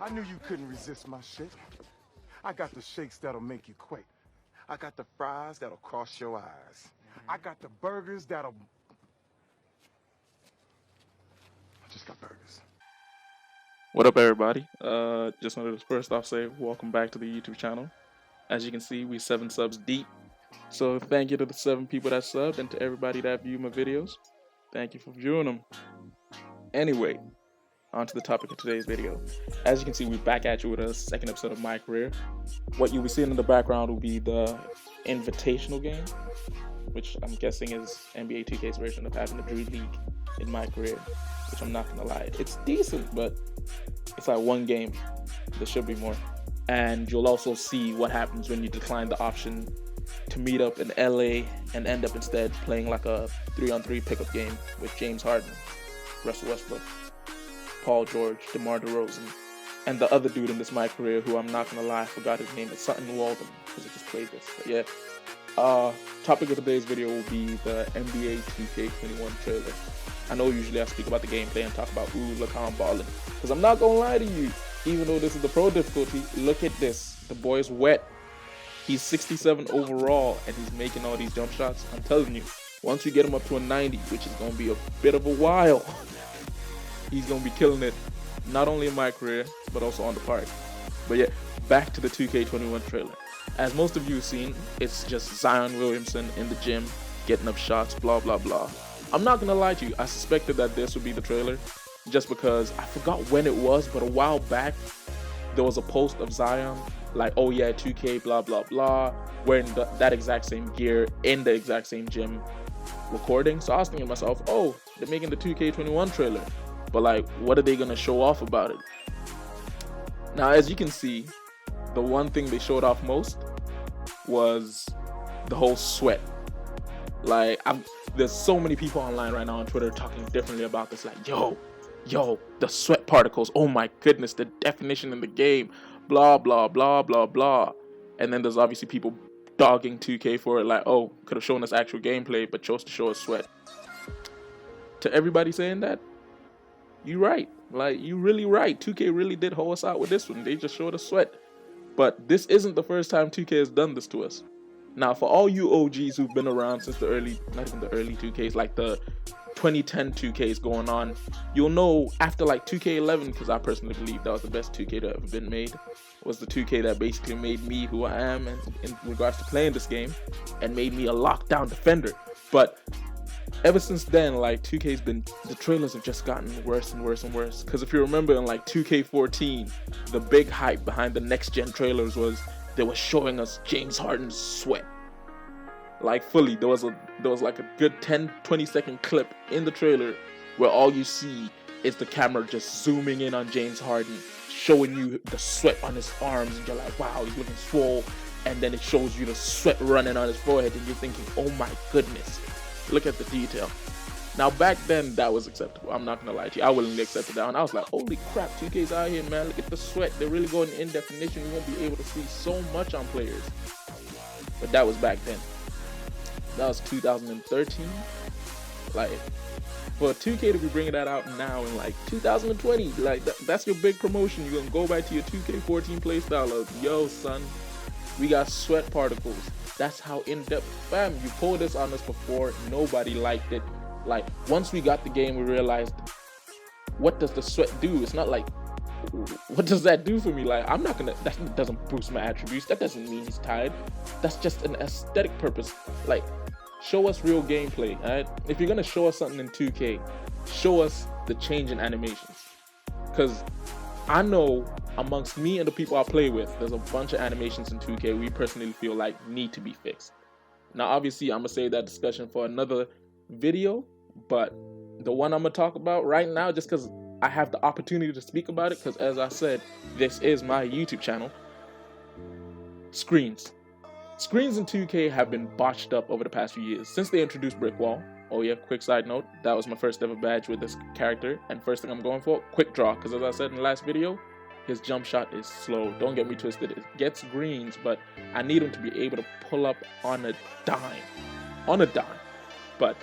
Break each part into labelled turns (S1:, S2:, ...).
S1: I knew you couldn't resist my shit. I got the shakes that'll make you quake. I got the fries that'll cross your eyes. I got the burgers that'll... I just got burgers.
S2: What up, everybody? Just wanted to first off say welcome back to the YouTube channel. As you can see, we 7 subs deep. So thank you to the 7 people that subbed and to everybody that viewed my videos. Thank you for viewing them. Anyway, on to the topic of today's video. As you can see, we're back at you with a second episode of MyCareer. What you'll be seeing in the background will be the invitational game, which I'm guessing is NBA 2K's version of having a Dream League in MyCareer, which I'm not gonna lie, it's decent, but it's like one game. There should be more. And you'll also see what happens when you decline the option to meet up in LA and end up instead playing like a 3-on-3 pickup game with James Harden, Russell Westbrook, Paul George, DeMar DeRozan, and the other dude in this MyCareer who I'm not gonna lie, I forgot his name. It's something Walden because I just played this. But yeah, topic of today's video will be the NBA 2K21 trailer. I know usually I speak about the gameplay and talk about, ooh, look how I'm balling. Because I'm not gonna lie to you, even though this is the pro difficulty, look at this. The boy's wet. He's 67 overall and he's making all these jump shots. I'm telling you, once you get him up to a 90, which is gonna be a bit of a while, he's gonna be killing it, not only in MyCareer, but also on the park. But yeah, back to the 2K21 trailer. As most of you have seen, it's just Zion Williamson in the gym, getting up shots, blah, blah, blah. I'm not gonna lie to you, I suspected that this would be the trailer, just because I forgot when it was, but a while back, there was a post of Zion, like, oh yeah, 2K, blah, blah, blah, wearing that exact same gear, in the exact same gym, recording. So I was thinking to myself, oh, they're making the 2K21 trailer, but like, what are they gonna show off about it? Now, as you can see, the one thing they showed off most was the whole sweat. Like, there's so many people online right now on Twitter talking differently about this. Like, yo, the sweat particles. Oh my goodness, the definition in the game. Blah, blah, blah, blah, blah. And then there's obviously people dogging 2K for it. Like, oh, could have shown us actual gameplay, but chose to show us sweat. To everybody saying that, you right. Like, you really right. 2K really did hold us out with this one. They just showed us sweat. But this isn't the first time 2K has done this to us. Now, for all you OGs who've been around since the early, not even the early 2Ks, like the 2010 2Ks going on, you'll know after like 2K11, because I personally believe that was the best 2K to ever been made, was the 2K that basically made me who I am in regards to playing this game, and made me a lockdown defender. But ever since then, like, 2K's been, the trailers have just gotten worse and worse and worse. Because if you remember in like 2K14, the big hype behind the next gen trailers was they were showing us James Harden's sweat. Like, fully, there was like a good 10-20 second clip in the trailer where all you see is the camera just zooming in on James Harden, showing you the sweat on his arms, and you're like, wow, he's looking swole. And then it shows you the sweat running on his forehead, and you're thinking, oh my goodness, look at the detail. Now, back then, that was acceptable. I'm not gonna lie to you, I willingly accepted that, and I was like, holy crap, 2K's out here, man. Look at the sweat. They're really going in definition. You won't be able to see so much on players. But that was back then. That was 2013. Like, for 2K to be bringing that out now in like 2020, like that's your big promotion. You're gonna go back to your 2K14 playstyle of, yo son, we got sweat particles. That's how in-depth. Fam, you pulled this on us before, nobody liked it. Like, once we got the game, we realized, what does the sweat do? It's not like, what does that do for me? Like, I'm not gonna, that doesn't boost my attributes. That doesn't mean he's tired. That's just an aesthetic purpose. Like, show us real gameplay, alright? If you're gonna show us something in 2K, show us the change in animations. Because I know amongst me and the people I play with, there's a bunch of animations in 2K we personally feel like need to be fixed. Now, obviously, I'm gonna save that discussion for another video, but the one I'm gonna talk about right now, just because I have the opportunity to speak about it, because as I said, this is my YouTube channel. Screens. Screens in 2K have been botched up over the past few years since they introduced Brick Wall. Oh yeah, quick side note, that was my first ever badge with this character, and first thing I'm going for, quick draw, because as I said in the last video, his jump shot is slow. Don't get me twisted, it gets greens, but I need him to be able to pull up on a dime. But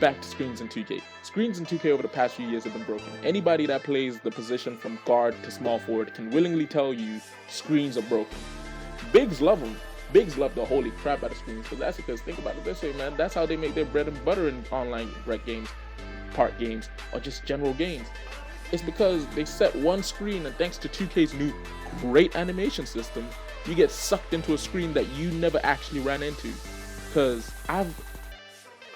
S2: back to screens in 2K. Screens in 2K over the past few years have been broken. Anybody that plays the position from guard to small forward can willingly tell you screens are broken. Bigs love them. Bigs love the holy crap out of screens, but that's because, think about it this way, man, that's how they make their bread and butter in online rec games, park games, or just general games. It's because they set one screen, and thanks to 2K's new great animation system, you get sucked into a screen that you never actually ran into. Because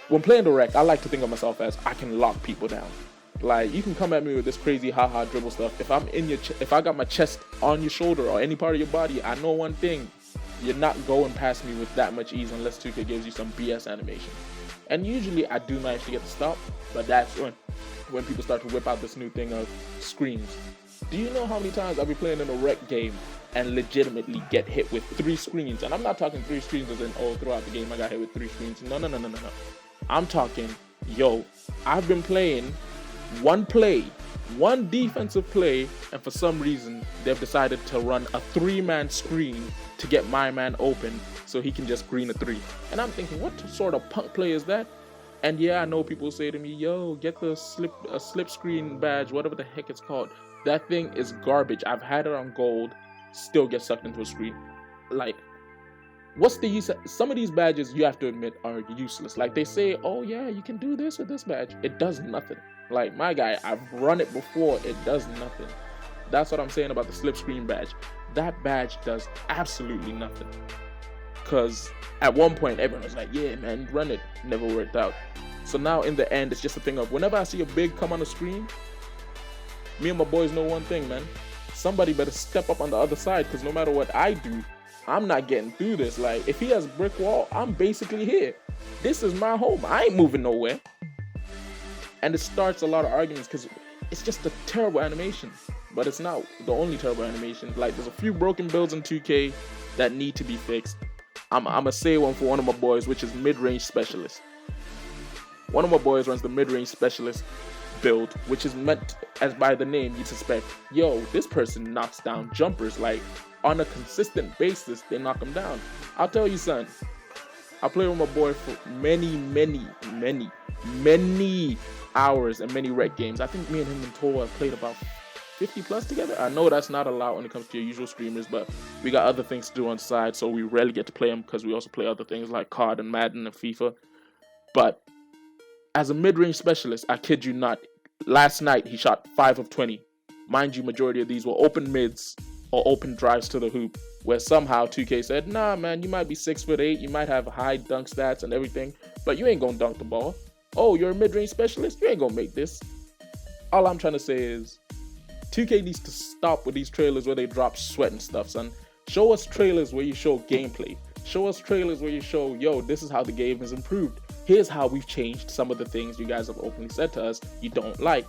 S2: when playing the rec, I like to think of myself as I can lock people down. Like, you can come at me with this crazy haha dribble stuff. If I'm in if I got my chest on your shoulder or any part of your body, I know one thing: you're not going past me with that much ease unless 2K gives you some BS animation. And usually I do manage to get the stop, but that's when people start to whip out this new thing of screens. Do you know how many times I'll be playing in a rec game and legitimately get hit with 3 screens? And I'm not talking 3 screens as in, oh, throughout the game I got hit with 3 screens. No. I'm talking, yo, I've been playing one defensive play, and for some reason they've decided to run a 3-man screen to get my man open so he can just green a 3. And I'm thinking, what sort of punk play is that? And yeah, I know people say to me, yo, get the slip screen badge, whatever the heck it's called. That thing is garbage. I've had it on gold, still get sucked into a screen. Like, what's the use? Some of these badges, you have to admit, are useless. Like, they say, oh yeah, you can do this with this badge. It does nothing. Like, my guy, I've run it before, it does nothing. That's what I'm saying about the slip screen badge. That badge does absolutely nothing. Because at one point, everyone was like, yeah, man, run it. Never worked out. So now, in the end, it's just a thing of, whenever I see a big come on the screen, me and my boys know one thing, man. Somebody better step up on the other side, because no matter what I do, I'm not getting through this. Like, if he has a brick wall, I'm basically here. This is my home. I ain't moving nowhere. And it starts a lot of arguments because it's just a terrible animation. But it's not the only terrible animation. Like, there's a few broken builds in 2K that need to be fixed. I'm going to say one for one of my boys, which is mid-range specialist. One of my boys runs the mid-range specialist build, which is meant, as by the name you'd suspect, yo, this person knocks down jumpers. Like, on a consistent basis, they knock them down. I'll tell you, son, I played with my boy for many hours and many rec games. I think me and him in total have played about 50 plus together. I know that's not a lot when it comes to your usual streamers, but we got other things to do on the side, so we rarely get to play them because we also play other things like COD and Madden and FIFA. But as a mid-range specialist, I kid you not, last night he shot 5 of 20. Mind you, majority of these were open mids or open drives to the hoop, where somehow 2K said, nah, man, you might be 6'8", you might have high dunk stats and everything, but you ain't gonna dunk the ball. Oh, you're a mid-range specialist? You ain't gonna make this. All I'm trying to say is, 2K needs to stop with these trailers where they drop sweat and stuff, son. Show us trailers where you show gameplay. Show us trailers where you show, yo, this is how the game has improved. Here's how we've changed some of the things you guys have openly said to us you don't like.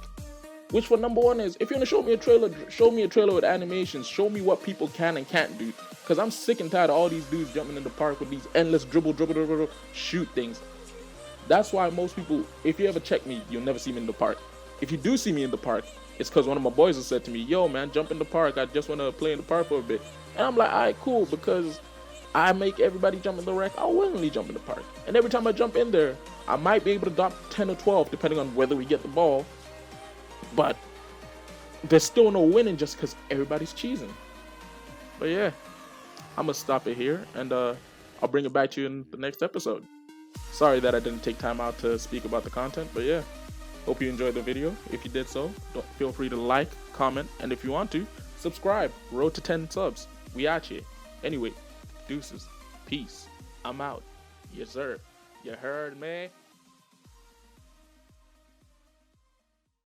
S2: Which for number one is, if you're gonna show me a trailer with animations. Show me what people can and can't do. Because I'm sick and tired of all these dudes jumping in the park with these endless dribble, shoot things. That's why most people, if you ever check me, you'll never see me in the park. If you do see me in the park, it's because one of my boys has said to me, yo, man, jump in the park. I just want to play in the park for a bit. And I'm like, all right, cool, because I make everybody jump in the rec. I'll willingly jump in the park. And every time I jump in there, I might be able to drop 10 or 12, depending on whether we get the ball. But there's still no winning just because everybody's cheesing. But yeah, I'm going to stop it here, and I'll bring it back to you in the next episode. Sorry that I didn't take time out to speak about the content, but yeah. Hope you enjoyed the video. If you did so, feel free to like, comment, and if you want to, subscribe. Road to 10 subs. We out here. Anyway, deuces. Peace. I'm out. Yes, sir. You heard me?